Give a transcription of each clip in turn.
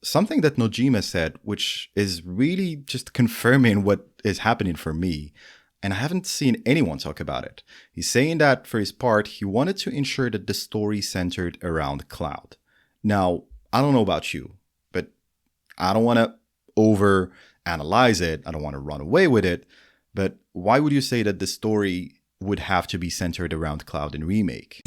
something that Nojima said, which is really just confirming what is happening for me. And I haven't seen anyone talk about it. He's saying that for his part, he wanted to ensure that the story centered around Cloud. Now, I don't know about you, but I don't want to over analyze it. I don't want to run away with it. But why would you say that the story would have to be centered around Cloud in Remake?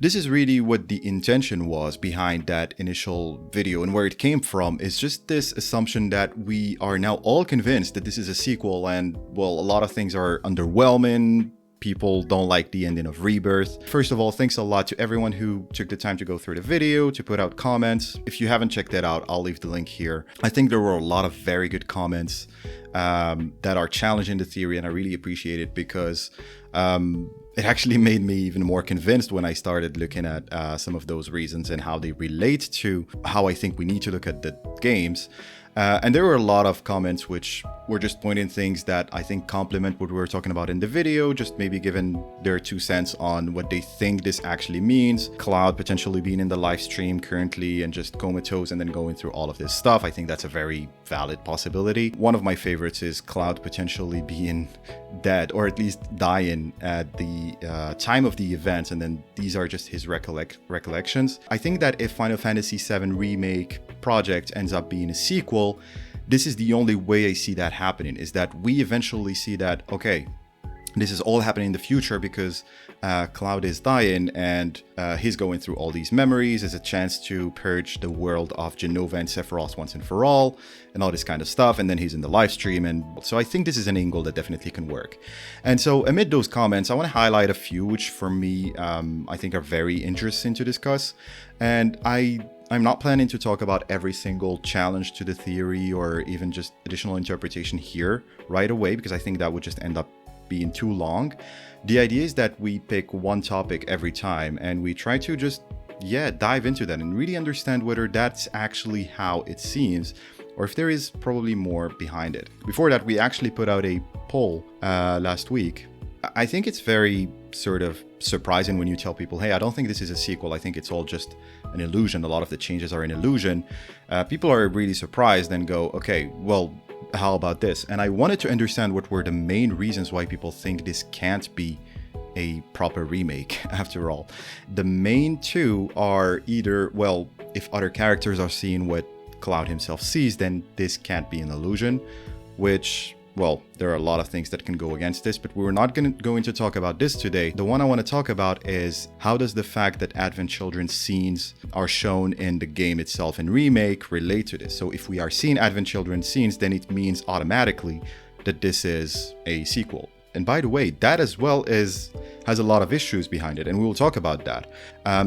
This is really what the intention was behind that initial video, and where it came from is just this assumption that we are now all convinced that this is a sequel, and well, a lot of things are underwhelming. People don't like the ending of Rebirth. First of all, thanks a lot to everyone who took the time to go through the video, to put out comments. If you haven't checked that out, I'll leave the link here. I think there were a lot of very good comments that are challenging the theory, and I really appreciate it because it actually made me even more convinced when I started looking at some of those reasons and how they relate to how I think we need to look at the games. And there were a lot of comments which were just pointing things that I think complement what we were talking about in the video, just maybe giving their 2 cents on what they think this actually means. Cloud potentially being in the live stream currently and just comatose and then going through all of this stuff. I think that's a very valid possibility. One of my favorites is Cloud potentially being dead, or at least dying at the time of the event, and then these are just his recollections. I think that if Final Fantasy VII Remake project ends up being a sequel, this is the only way I see that happening, is that we eventually see that, okay, this is all happening in the future because Cloud is dying and he's going through all these memories as a chance to purge the world of Jenova and Sephiroth once and for all, and all this kind of stuff, and then he's in the live stream, and so I think this is an angle that definitely can work. And so amid those comments, I want to highlight a few which for me I think are very interesting to discuss, and I'm not planning to talk about every single challenge to the theory or even just additional interpretation here right away, because I think that would just end up being too long. The idea is that we pick one topic every time and we try to just, dive into that and really understand whether that's actually how it seems or if there is probably more behind it. Before that, we actually put out a poll last week. I think it's very sort of surprising when you tell people, hey, I don't think this is a sequel. I think it's all just an illusion. A lot of the changes are an illusion. People are really surprised and go, okay, well, how about this? And I wanted to understand what were the main reasons why people think this can't be a proper remake after all. The main two are either, well, if other characters are seeing what Cloud himself sees, then this can't be an illusion, which, well, there are a lot of things that can go against this, but we're not going to talk about this today. The one I want to talk about is how does the fact that Advent Children scenes are shown in the game itself in Remake relate to this? So if we are seeing Advent Children scenes, then it means automatically that this is a sequel. And by the way, that as well has a lot of issues behind it, and we will talk about that.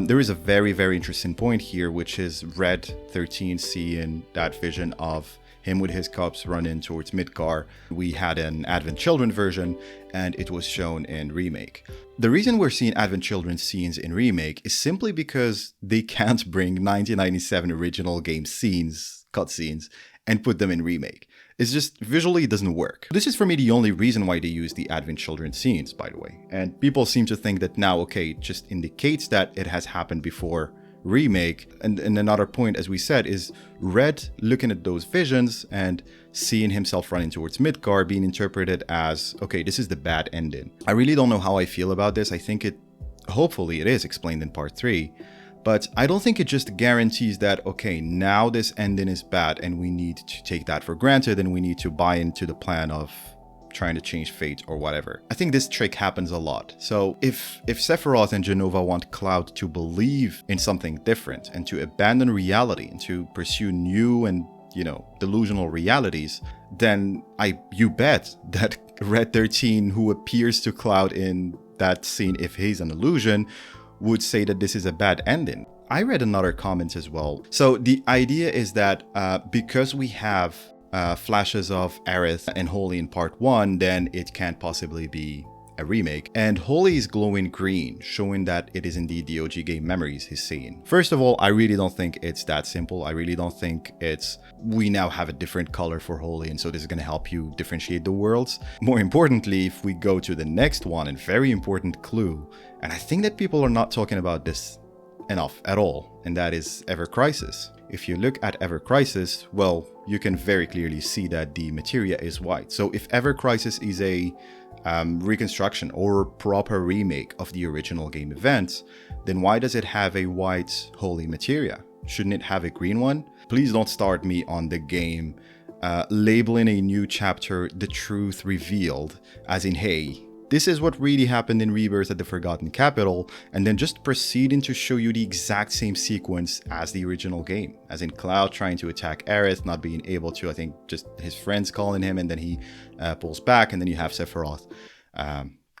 There is a very, very interesting point here, which is Red 13 seeing that vision of him with his cups running towards Midgar. We had an Advent Children version, and it was shown in Remake. The reason we're seeing Advent Children scenes in Remake is simply because they can't bring 1997 original game scenes, cutscenes, and put them in Remake. It's just, visually it doesn't work. This is for me the only reason why they use the Advent Children scenes, by the way. And people seem to think that now, okay, it just indicates that it has happened before Remake. And another point, as we said, is Red looking at those visions and seeing himself running towards Midgar being interpreted as, okay, this is the bad ending. I really don't know how I feel about this. I think hopefully it is explained in part 3, but I don't think it just guarantees that, okay, now this ending is bad and we need to take that for granted and we need to buy into the plan of trying to change fate or whatever. I think this trick happens a lot. So if Sephiroth and Jenova want Cloud to believe in something different and to abandon reality and to pursue new and, delusional realities, then you bet that Red 13, who appears to Cloud in that scene, if he's an illusion, would say that this is a bad ending. I read another comment as well. So the idea is that because we have flashes of Aerith and Holy in part 1, then it can't possibly be a remake. And Holy is glowing green, showing that it is indeed the OG game memories he's seeing. First of all, I really don't think it's that simple. I really don't think we now have a different color for Holy, and so this is going to help you differentiate the worlds. More importantly, if we go to the next one, and very important clue, and I think that people are not talking about this enough at all, and that is Ever Crisis. If you look at Ever Crisis, well, you can very clearly see that the materia is white. So if Ever Crisis is a reconstruction or proper remake of the original game events, then why does it have a white holy materia? Shouldn't it have a green one? Please don't start me on the game labeling a new chapter The Truth Revealed, as in, hey, this is what really happened in Rebirth at the Forgotten Capital, and then just proceeding to show you the exact same sequence as the original game. As in Cloud trying to attack Aerith, not being able to, I think just his friends calling him, and then he pulls back, and then you have Sephiroth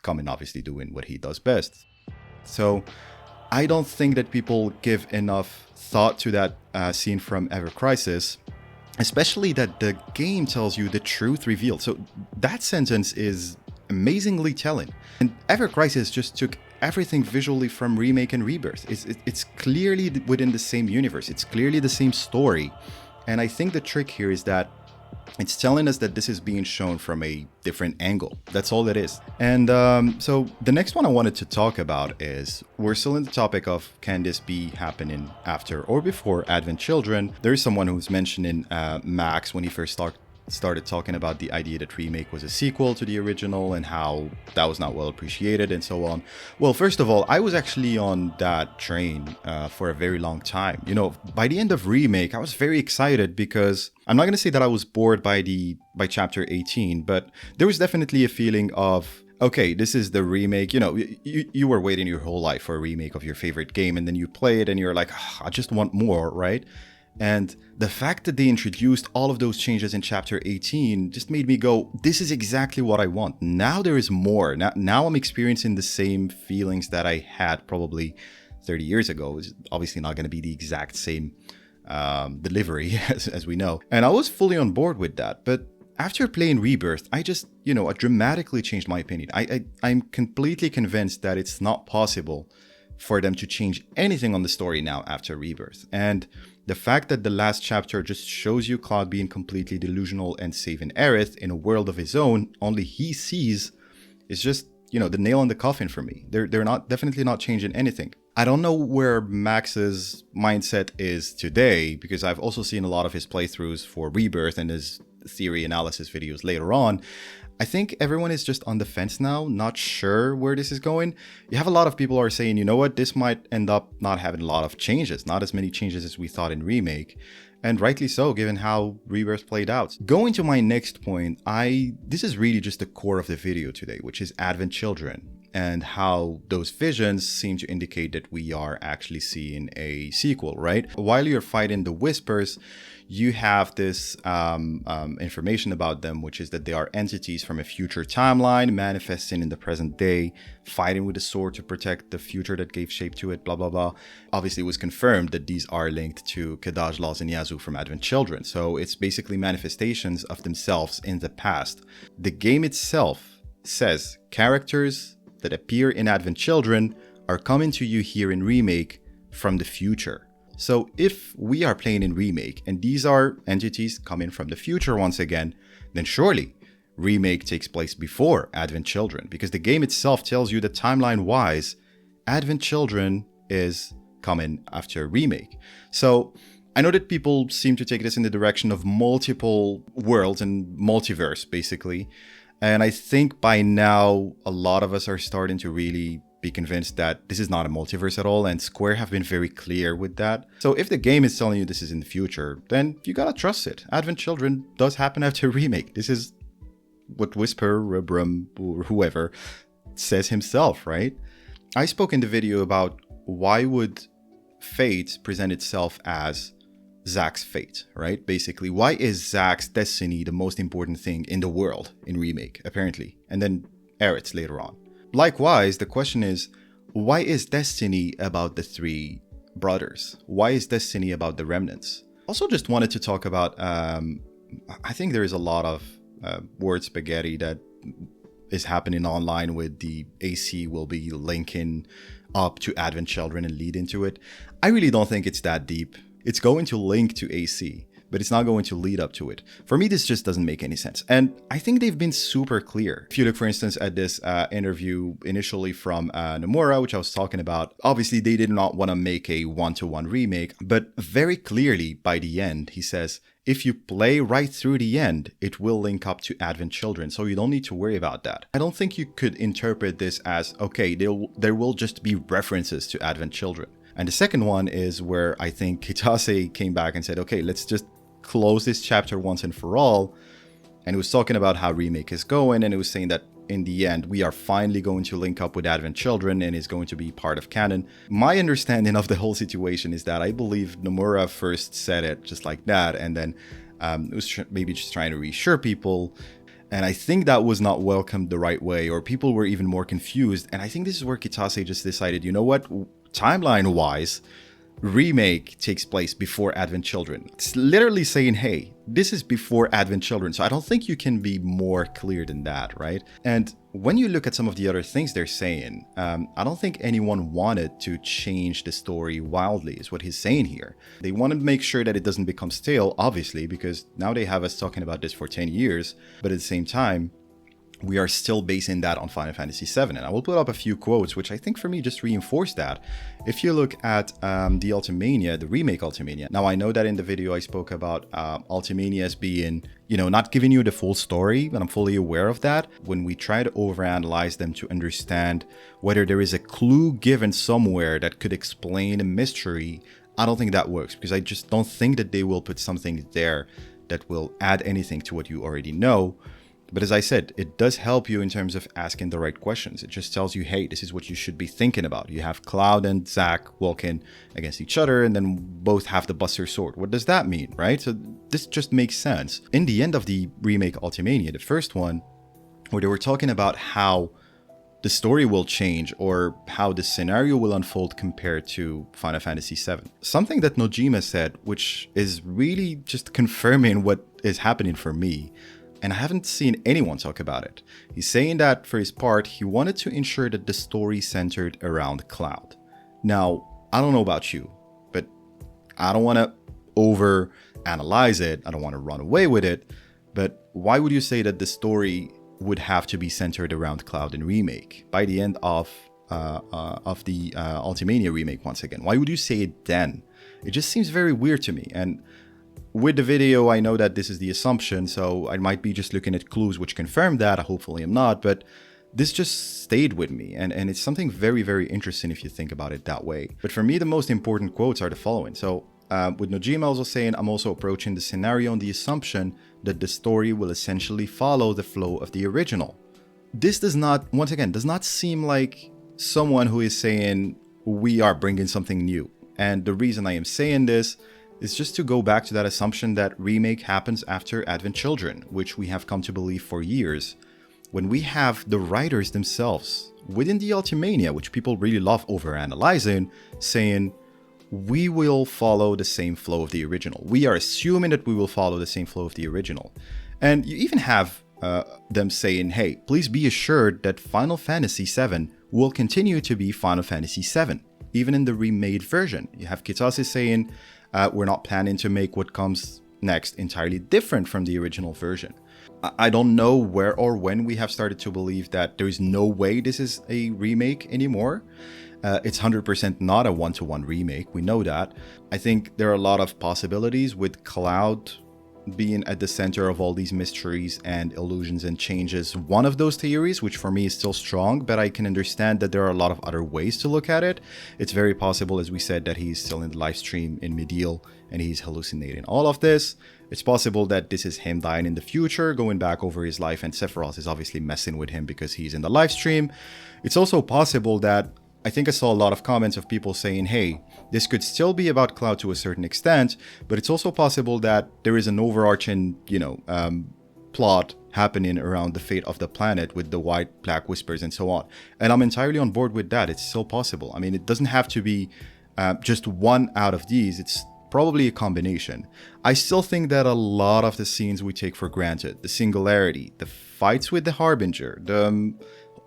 coming, obviously doing what he does best. So I don't think that people give enough thought to that scene from Ever Crisis, especially that the game tells you the truth revealed. So that sentence is amazingly telling. And Ever Crisis just took everything visually from Remake and Rebirth. It's clearly within the same universe. It's clearly the same story. And I think the trick here is that it's telling us that this is being shown from a different angle. That's all it is. And so the next one I wanted to talk about is, we're still in the topic of, can this be happening after or before Advent Children? There is someone who's mentioning Max when he first started talking about the idea that Remake was a sequel to the original and how that was not well appreciated and so on. Well, first of all, I was actually on that train for a very long time. You know, by the end of Remake, I was very excited because I'm not going to say that I was bored by chapter 18, but there was definitely a feeling of, okay, this is the remake. You know, you were waiting your whole life for a remake of your favorite game, and then you play it and you're like, I just want more, right? And the fact that they introduced all of those changes in chapter 18 just made me go, this is exactly what I want. Now there is more. Now I'm experiencing the same feelings that I had probably 30 years ago. It's obviously not going to be the exact same delivery as we know. And I was fully on board with that. But after playing Rebirth, I just, I dramatically changed my opinion. I'm completely convinced that it's not possible for them to change anything on the story now after Rebirth. And the fact that the last chapter just shows you Cloud being completely delusional and saving Aerith in a world of his own, only he sees, is just, the nail in the coffin for me. They're definitely not changing anything. I don't know where Max's mindset is today, because I've also seen a lot of his playthroughs for Rebirth and his theory analysis videos later on. I think everyone is just on the fence now, not sure where this is going. You have a lot of people who are saying, you know what, this might end up not having a lot of changes, not as many changes as we thought in Remake. And rightly so, given how Rebirth played out. Going to my next point, this is really just the core of the video today, which is Advent Children, and how those visions seem to indicate that we are actually seeing a sequel, right? While you're fighting the Whispers, you have this information about them, which is that they are entities from a future timeline manifesting in the present day, fighting with a sword to protect the future that gave shape to it, blah, blah, blah. Obviously, it was confirmed that these are linked to Kadaj, Laz, and Yazoo from Advent Children. So it's basically manifestations of themselves in the past. The game itself says characters that appear in Advent Children are coming to you here in Remake from the future. So if we are playing in Remake and these are entities coming from the future once again, then surely Remake takes place before Advent Children, because the game itself tells you that timeline-wise, Advent Children is coming after Remake. So I know that people seem to take this in the direction of multiple worlds and multiverse, basically. And I think by now, a lot of us are starting to really be convinced that this is not a multiverse at all, and Square have been very clear with that. So if the game is telling you this is in the future, then you gotta trust it. Advent Children does happen after Remake. This is what Whisper, Rebrum, or whoever says himself, right? I spoke in the video about why would fate present itself as Zack's fate, right? Basically, why is Zack's destiny the most important thing in the world in Remake, apparently, and then Aerith's later on. Likewise, the question is, why is Destiny about the three brothers? Why is Destiny about the remnants? Also just wanted to talk about, I think there is a lot of word spaghetti that is happening online with the AC will be linking up to Advent Children and lead into it. I really don't think it's that deep. It's going to link to AC. but it's not going to lead up to it. For me, this just doesn't make any sense. And I think they've been super clear. If you look, for instance, at this interview initially from Nomura, which I was talking about, obviously they did not want to make a one-to-one remake, but very clearly by the end, he says, if you play right through the end, it will link up to Advent Children, so you don't need to worry about that. I don't think you could interpret this as, okay, there will just be references to Advent Children. And the second one is where I think Kitase came back and said, okay, let's just close this chapter once and for all. And he was talking about how Remake is going, and he was saying that in the end, we are finally going to link up with Advent Children and is going to be part of canon. My understanding of the whole situation is that I believe Nomura first said it just like that, and then it was maybe just trying to reassure people. And I think that was not welcomed the right way, or people were even more confused. And I think this is where Kitase just decided, you know what, timeline-wise, Remake takes place before Advent Children. It's literally saying, hey, this is before Advent Children. So I don't think you can be more clear than that, right? And when you look at some of the other things they're saying, I don't think anyone wanted to change the story wildly, is what he's saying here. They wanted to make sure that it doesn't become stale, obviously, because now they have us talking about this for 10 years. But at the same time, we are still basing that on Final Fantasy VII. And I will put up a few quotes, which I think for me just reinforce that. If you look at the Ultimania, the remake Ultimania. Now, I know that in the video I spoke about Ultimania as being, not giving you the full story, and I'm fully aware of that. When we try to overanalyze them to understand whether there is a clue given somewhere that could explain a mystery, I don't think that works, because I just don't think that they will put something there that will add anything to what you already know. But as I said, it does help you in terms of asking the right questions. It just tells you, hey, this is what you should be thinking about. You have Cloud and Zack walking against each other, and then both have the Buster Sword. What does that mean, right? So this just makes sense. In the end of the remake Ultimania, the first one, where they were talking about how the story will change or how the scenario will unfold compared to Final Fantasy VII. Something that Nojima said, which is really just confirming what is happening for me, and I haven't seen anyone talk about it. He's saying that for his part, he wanted to ensure that the story centered around Cloud. Now, I don't know about you, but I don't want to over-analyze it. I don't want to run away with it. But why would you say that the story would have to be centered around Cloud in Remake by the end of the Ultimania remake once again? Why would you say it then? It just seems very weird to me. And with the video, I know that this is the assumption, so I might be just looking at clues which confirm that. Hopefully I'm not, but this just stayed with me, and it's something very, very interesting if you think about it that way. But for me, the most important quotes are the following. So with Nojima also saying, I'm also approaching the scenario on the assumption that the story will essentially follow the flow of the original. This does not, once again, does not seem like someone who is saying, we are bringing something new. And the reason I am saying this is just to go back to that assumption that Remake happens after Advent Children, which we have come to believe for years, when we have the writers themselves within the Ultimania, which people really love overanalyzing, saying, we will follow the same flow of the original. We are assuming that we will follow the same flow of the original. And you even have them saying, hey, please be assured that Final Fantasy VII will continue to be Final Fantasy VII, even in the remade version. You have Kitase saying, we're not planning to make what comes next entirely different from the original version. I don't know where or when we have started to believe that there is no way this is a remake anymore. It's 100% not a one-to-one remake, we know that. I think there are a lot of possibilities with Cloud being at the center of all these mysteries and illusions and changes. One of those theories, which for me is still strong, but I can understand that there are a lot of other ways to look at it. It's very possible, as we said, that he's still in the live stream in Mideel and he's hallucinating all of this. It's possible that this is him dying in the future, going back over his life, and Sephiroth is obviously messing with him because he's in the live stream. It's also possible that I think I saw a lot of comments of people saying, hey, this could still be about Cloud to a certain extent, but it's also possible that there is an overarching, plot happening around the fate of the planet with the white black whispers and so on. And I'm entirely on board with that. It's still possible. I mean, it doesn't have to be just one out of these. It's probably a combination. I still think that a lot of the scenes we take for granted, the singularity, the fights with the Harbinger,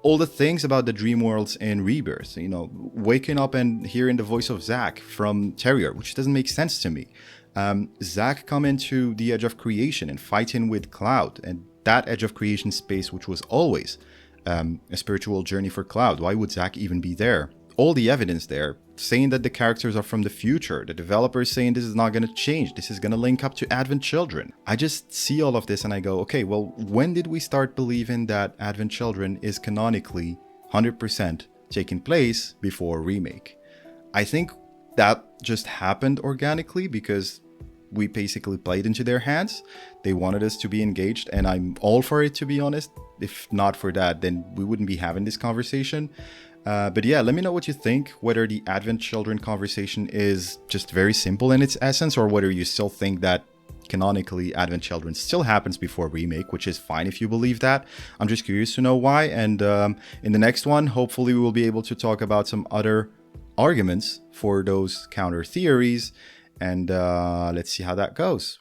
all the things about the dream worlds in Rebirth, waking up and hearing the voice of Zack from Terrier, which doesn't make sense to me. Zack come into the edge of creation and fighting with Cloud, and that edge of creation space, which was always a spiritual journey for Cloud. Why would Zack even be there? All the evidence there saying that the characters are from the future, the developers saying this is not going to change, this is going to link up to Advent Children. I just see all of this and I go, okay, well, when did we start believing that Advent Children is canonically 100% taking place before Remake? I think that just happened organically because we basically played into their hands. They wanted us to be engaged, and I'm all for it, to be honest. If not for that, then we wouldn't be having this conversation. But yeah, let me know what you think, whether the Advent Children conversation is just very simple in its essence, or whether you still think that canonically Advent Children still happens before Remake, which is fine if you believe that. I'm just curious to know why, and in the next one, hopefully we will be able to talk about some other arguments for those counter theories, and let's see how that goes.